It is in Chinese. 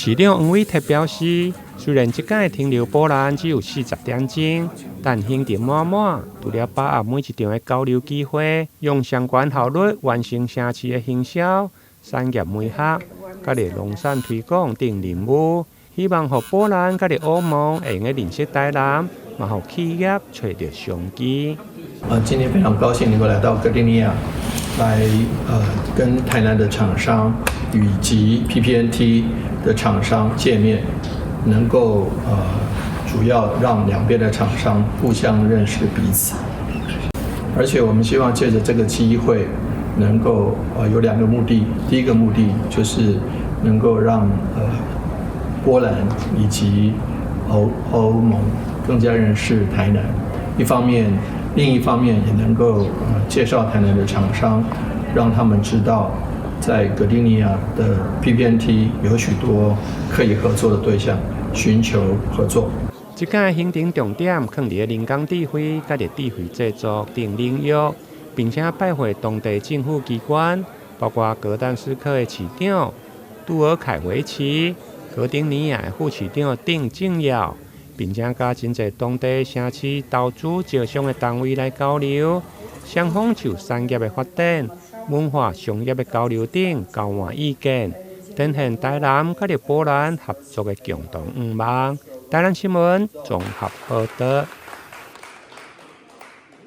市長黃偉哲表示，雖然這屆停留波蘭只有40點鐘，但行程滿滿，除了把握每一場的交流機會，用相關效率完成城市的行銷、產業媒合、甲個農產推廣等任務，希望讓波蘭甲個歐盟會用認識台南，嘛讓企業找到商機。今天非常高興能夠來到哥丁尼亞，來跟台南的廠商以及 PPNT 的廠商見面，能夠主要讓兩邊的廠商互相認識彼此，而且我們希望借着這個機會，能夠有2個目的。第一個目的就是能夠讓波蘭以及歐盟更加認識台南，另一方面也能夠介紹台南的廠商，讓他們知道在哥丁尼亞的 PPNT 有許多可以合作的對象，尋求合作。這屆行程重點放在人工智慧、甲個智慧製作等領域，並且拜會當地政府機關，包括格但斯克的市長杜爾凱維奇、哥丁尼亞副市長等政要，並且甲真濟當地城市投資招商的單位來交流，雙方就產業的發展、文化商業的交流等交換意見，展現台南甲個波蘭合作的共同願望。台南新聞綜合報道。